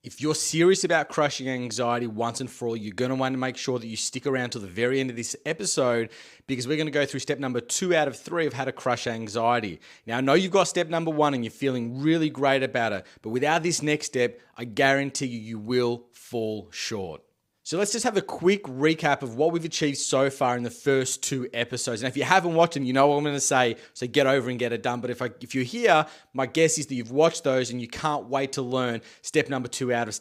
If you're serious about crushing anxiety once and for all, you're going to want to make sure that you stick around till the very end of this episode because we're going to go through step number 2 out of 3 of how to crush anxiety. Now, I know you've got step number 1 and you're feeling really great about it, but without this next step, I guarantee you will fall short. So let's just have a quick recap of what we've achieved so far in the first 2 episodes. And if you haven't watched them, you know what I'm going to say, so get over and get it done. But if you're here, my guess is that you've watched those and you can't wait to learn step number 2 out of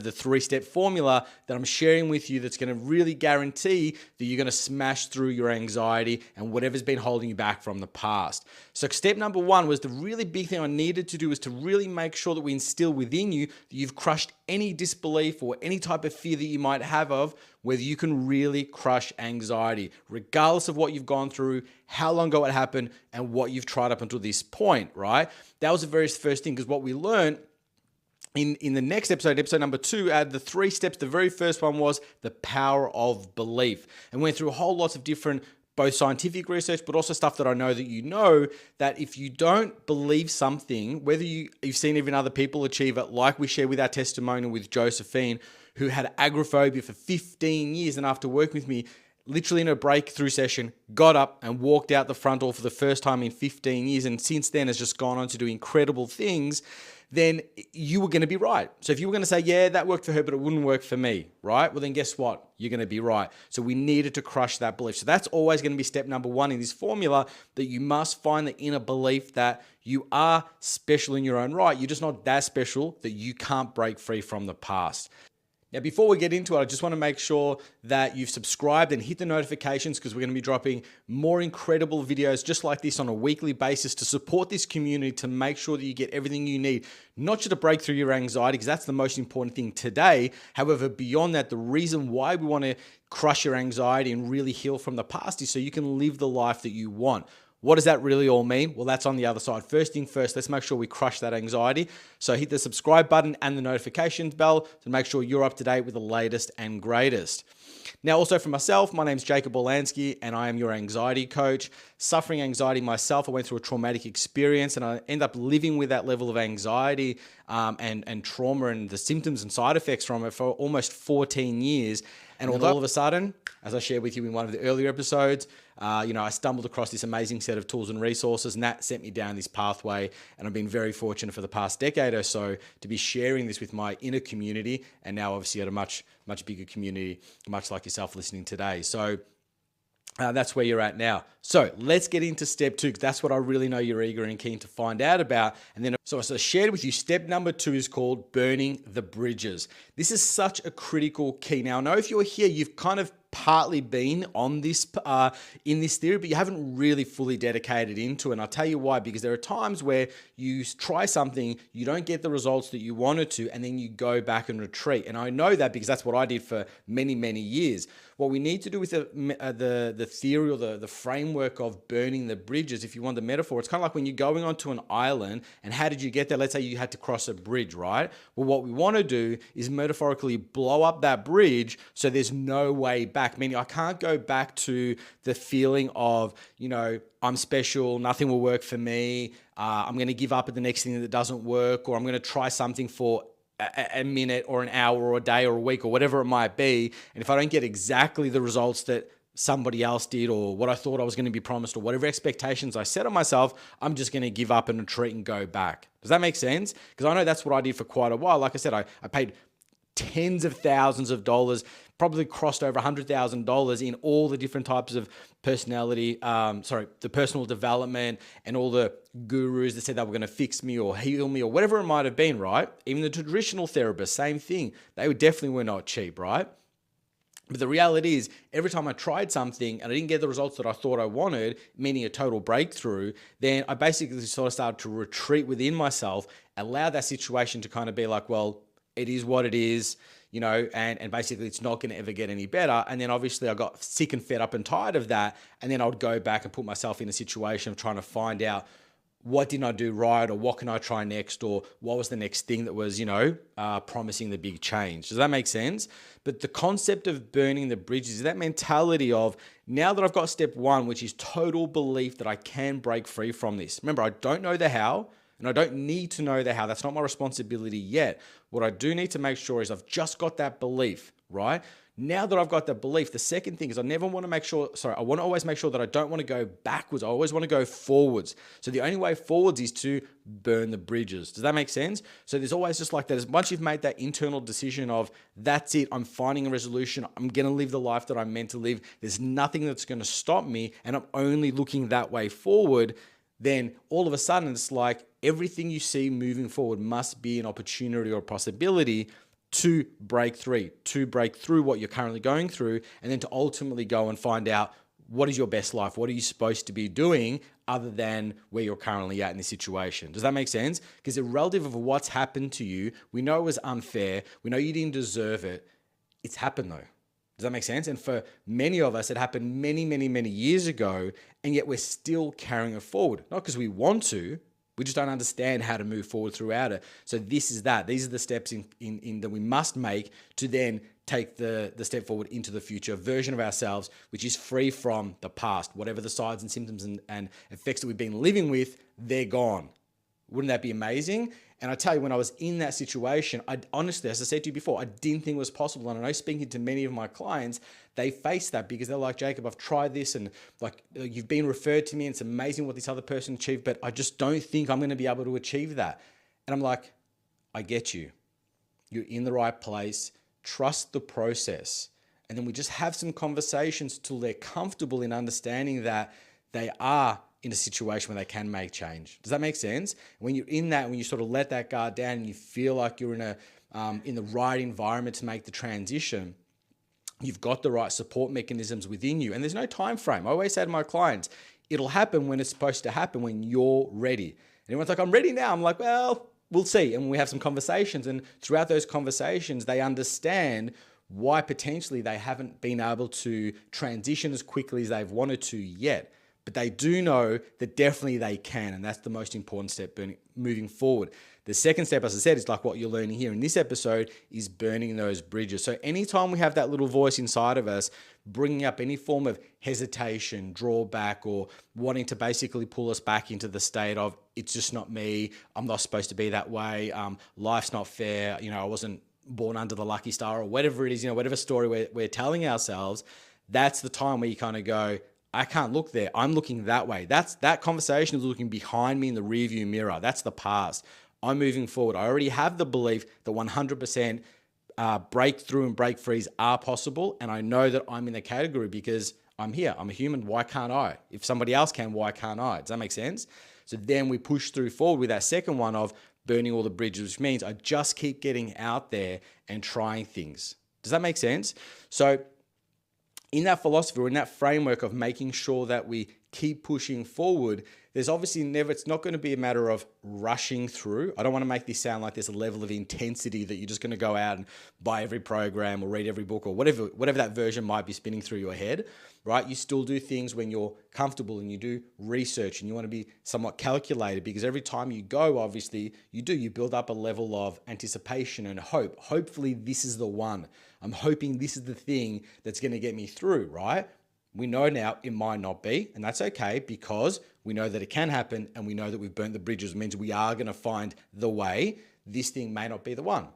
the 3-step formula that I'm sharing with you that's going to really guarantee that you're going to smash through your anxiety and whatever's been holding you back from the past. So step number 1 was the really big thing I needed to do was to really make sure that we instill within you that you've crushed any disbelief or any type of fear that you might have of whether you can really crush anxiety, regardless of what you've gone through, how long ago it happened, and what you've tried up until this point, right? That was the very first thing, because what we learned in the next episode, episode number 2, out of the 3 steps, the very first one was the power of belief, and went through a whole lot of different both scientific research, but also stuff that I know that you know, that if you don't believe something, whether you've seen even other people achieve it, like we share with our testimonial with Josephine, who had agoraphobia for 15 years, and after working with me, literally in a breakthrough session, got up and walked out the front door for the first time in 15 years, and since then has just gone on to do incredible things, then you were going to be right. So if you were going to say, yeah, that worked for her, but it wouldn't work for me, right? Well, then guess what? You're going to be right. So we needed to crush that belief. So that's always going to be step number 1 in this formula, that you must find the inner belief that you are special in your own right. You're just not that special that you can't break free from the past. Now, before we get into it, I just want to make sure that you've subscribed and hit the notifications, because we're going to be dropping more incredible videos just like this on a weekly basis to support this community, to make sure that you get everything you need, not just to break through your anxiety, because that's the most important thing today. However, beyond that, the reason why we want to crush your anxiety and really heal from the past is so you can live the life that you want. What does that really all mean? Well, that's on the other side. First thing first, let's make sure we crush that anxiety. So hit the subscribe button and the notifications bell to make sure you're up to date with the latest and greatest. Now, also for myself, my name's Jacob Orlansky, and I am your anxiety coach. Suffering anxiety myself, I went through a traumatic experience, and I ended up living with that level of anxiety and trauma and the symptoms and side effects from it for almost 14 years. And all of a sudden, as I shared with you in one of the earlier episodes, I stumbled across this amazing set of tools and resources, and that sent me down this pathway. And I've been very fortunate for the past decade or so to be sharing this with my inner community, and now obviously at a much bigger community, much like yourself listening today. So that's where you're at now. So let's get into step 2, because that's what I really know you're eager and keen to find out about. And then, so as I shared with you, step number 2 is called burning the bridges. This is such a critical key. Now, I know if you're here, you've kind of partly been on this in this theory, but you haven't really fully dedicated into it. And I'll tell you why, because there are times where you try something, you don't get the results that you wanted to, and then you go back and retreat. And I know that because that's what I did for many, many years. What we need to do with the theory or the framework of burning the bridges, if you want the metaphor, it's kind of like when you're going onto an island, and how did you get there? Let's say you had to cross a bridge, right? Well, what we want to do is metaphorically blow up that bridge so there's no way back. Meaning I can't go back to the feeling of, I'm special, nothing will work for me, I'm going to give up at the next thing that doesn't work, or I'm going to try something for a minute or an hour or a day or a week or whatever it might be. And if I don't get exactly the results that somebody else did, or what I thought I was going to be promised, or whatever expectations I set on myself, I'm just going to give up and retreat and go back. Does that make sense? Because I know that's what I did for quite a while. Like I said, I paid tens of thousands of dollars, probably crossed over $100,000 in all the different types of the personal development and all the gurus that said they were going to fix me or heal me or whatever it might have been, right? Even the traditional therapists, same thing. They definitely were not cheap, right? But the reality is, every time I tried something and I didn't get the results that I thought I wanted, meaning a total breakthrough, then I basically sort of started to retreat within myself, allow that situation to kind of be like, well, it is what it is, and basically it's not going to ever get any better. And then obviously I got sick and fed up and tired of that. And then I would go back and put myself in a situation of trying to find out, what didn't I do right, or what can I try next, or what was the next thing that was, promising the big change. Does that make sense? But the concept of burning the bridges is that mentality of, now that I've got step 1, which is total belief that I can break free from this. Remember, I don't know the how, and And I don't need to know the how. That's not my responsibility yet. What I do need to make sure is I've just got that belief, right? Now that I've got that belief, the second thing is I want to always make sure that I don't want to go backwards. I always want to go forwards. So the only way forwards is to burn the bridges. Does that make sense? So there's always just like that. As once you've made that internal decision of that's it, I'm finding a resolution, I'm going to live the life that I'm meant to live, there's nothing that's going to stop me, and I'm only looking that way forward, then all of a sudden it's like everything you see moving forward must be an opportunity or a possibility to break through what you're currently going through, and then to ultimately go and find out what is your best life? What are you supposed to be doing other than where you're currently at in this situation? Does that make sense? Because irrelative of what's happened to you, we know it was unfair. We know you didn't deserve it. It's happened though. Does that make sense? And for many of us, it happened many, many, many years ago, and yet we're still carrying it forward. Not because we want to, we just don't understand how to move forward throughout it. So this is that. These are the steps in that we must make to then take the step forward into the future version of ourselves, which is free from the past. Whatever the signs and symptoms and effects that we've been living with, they're gone. Wouldn't that be amazing? And I tell you, when I was in that situation, I honestly, as I said to you before, I didn't think it was possible. And I know speaking to many of my clients, they face that because they're like, Jacob, I've tried this and like you've been referred to me and it's amazing what this other person achieved, but I just don't think I'm going to be able to achieve that. And I'm like, I get you. You're in the right place. Trust the process. And then we just have some conversations till they're comfortable in understanding that they are in a situation where they can make change. Does that make sense? When you're in that, when you sort of let that guard down and you feel like you're in the right environment to make the transition, you've got the right support mechanisms within you, and there's no time frame. I always say to my clients, it'll happen when it's supposed to happen, when you're ready. And everyone's like, I'm ready now. I'm like, well, we'll see. And we have some conversations, and throughout those conversations, they understand why potentially they haven't been able to transition as quickly as they've wanted to yet. But they do know that definitely they can, and that's the most important step moving forward. The second step, as I said, is like what you're learning here in this episode, is burning those bridges. So anytime we have that little voice inside of us bringing up any form of hesitation, drawback, or wanting to basically pull us back into the state of, it's just not me, I'm not supposed to be that way, life's not fair, I wasn't born under the lucky star, or whatever it is, whatever story we're telling ourselves, that's the time where you kind of go, I can't look there. I'm looking that way. That conversation is looking behind me in the rearview mirror. That's the past. I'm moving forward. I already have the belief that 100% breakthrough and break frees are possible. And I know that I'm in the category because I'm here. I'm a human. Why can't I? If somebody else can, why can't I? Does that make sense? So then we push through forward with that second one of burning all the bridges, which means I just keep getting out there and trying things. Does that make sense? So in that philosophy or in that framework of making sure that we keep pushing forward, there's obviously it's not going to be a matter of rushing through. I don't want to make this sound like there's a level of intensity that you're just going to go out and buy every program or read every book or whatever that version might be spinning through your head, right? You still do things when you're comfortable and you do research and you want to be somewhat calculated, because every time you go, obviously you build up a level of anticipation and hope. Hopefully this is the one. I'm hoping this is the thing that's going to get me through, right? We know now it might not be, and that's okay, because we know that it can happen and we know that we've burnt the bridges. It means we are going to find the way. This thing may not be the one.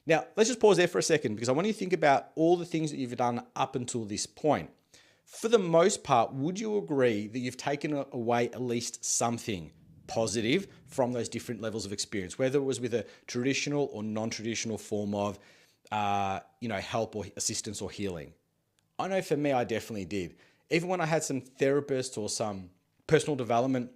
Now, let's just pause there for a second, because I want you to think about all the things that you've done up until this point. For the most part, would you agree that you've taken away at least something positive from those different levels of experience, whether it was with a traditional or non-traditional form of help or assistance or healing? I know for me, I definitely did. Even when I had some therapists or some personal development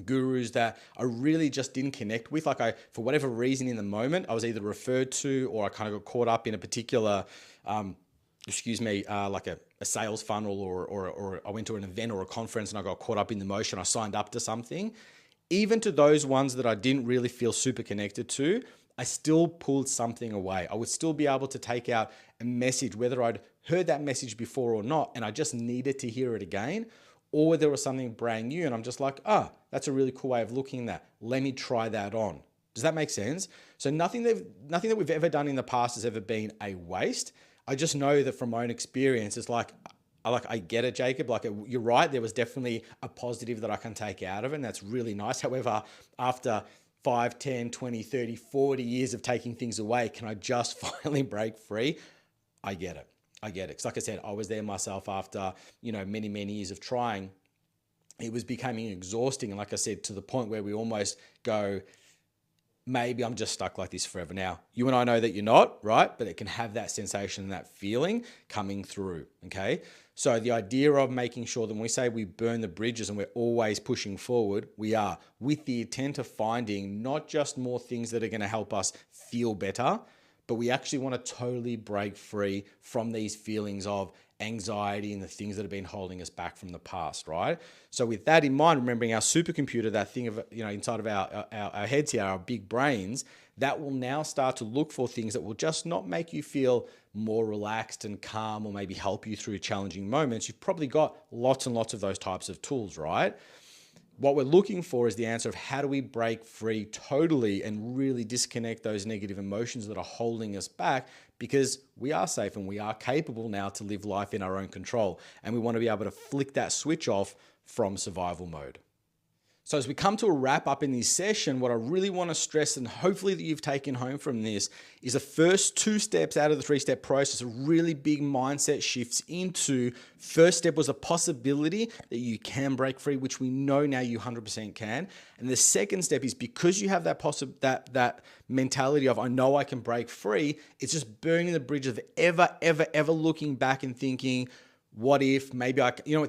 gurus that I really just didn't connect with, for whatever reason in the moment, I was either referred to or I kind of got caught up in a particular, like a sales funnel or I went to an event or a conference and I got caught up in the motion. I signed up to something. Even to those ones that I didn't really feel super connected to, I still pulled something away. I would still be able to take out a message, whether I'd heard that message before or not, and I just needed to hear it again, or there was something brand new and I'm just like, that's a really cool way of looking at that. Let me try that on. Does that make sense? So nothing that we've ever done in the past has ever been a waste. I just know that from my own experience, it's like I get it, Jacob. You're right. There was definitely a positive that I can take out of it, and that's really nice. However, after 5, 10, 20, 30, 40 years of taking things away, can I just finally break free? I get it. I get it. Because like I said, I was there myself after, many, many years of trying. It was becoming exhausting. And like I said, to the point where we almost go, maybe I'm just stuck like this forever. Now, you and I know that you're not, right? But it can have that sensation, that feeling coming through, okay? So the idea of making sure that when we say we burn the bridges and we're always pushing forward, we are, with the intent of finding not just more things that are going to help us feel better, but we actually want to totally break free from these feelings of anxiety and the things that have been holding us back from the past, right? So with that in mind, remembering our supercomputer, that thing of, inside of our heads here, our big brains, that will now start to look for things that will just not make you feel more relaxed and calm or maybe help you through challenging moments. You've probably got lots and lots of those types of tools, right? What we're looking for is the answer of how do we break free totally and really disconnect those negative emotions that are holding us back, because we are safe and we are capable now to live life in our own control. And we want to be able to flick that switch off from survival mode. So as we come to a wrap up in this session, what I really want to stress, and hopefully that you've taken home from this, is the first 2 steps out of the 3-step process, a really big mindset shifts into, first step was a possibility that you can break free, which we know now you 100% can. And the second step is, because you have that mentality of, I know I can break free, it's just burning the bridge of ever looking back and thinking, what if, maybe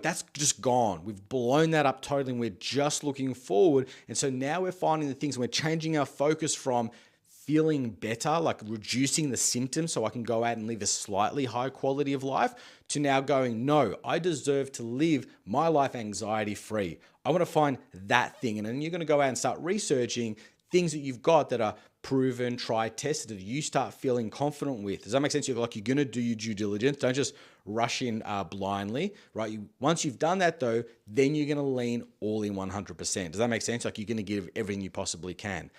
that's just gone. We've blown that up totally and we're just looking forward. And so now we're finding the things, and we're changing our focus from feeling better, like reducing the symptoms so I can go out and live a slightly higher quality of life, to now going, no, I deserve to live my life anxiety free. I want to find that thing. And then you're going to go out and start researching things that you've got that are proven, tried, tested, that you start feeling confident with. Does that make sense? You're going to do your due diligence. Don't just rush in blindly, right? Once you've done that though, then you're going to lean all in 100%. Does that make sense? You're going to give everything you possibly can.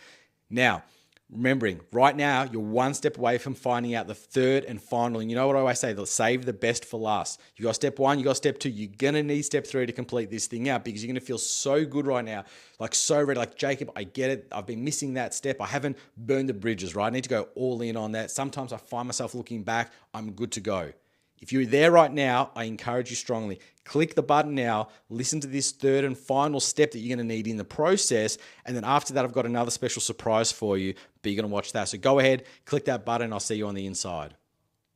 Now, remembering, right now, you're one step away from finding out the third and final. And you know what I always say, save the best for last. You got step 1, you got step 2. You're going to need step 3 to complete this thing out, because you're going to feel so good right now, so ready. Jacob, I get it. I've been missing that step. I haven't burned the bridges, right? I need to go all in on that. Sometimes I find myself looking back. I'm good to go. If you're there right now, I encourage you strongly, click the button now, listen to this third and final step that you're going to need in the process. And then after that, I've got another special surprise for you, but you're going to watch that. So go ahead, click that button. I'll see you on the inside.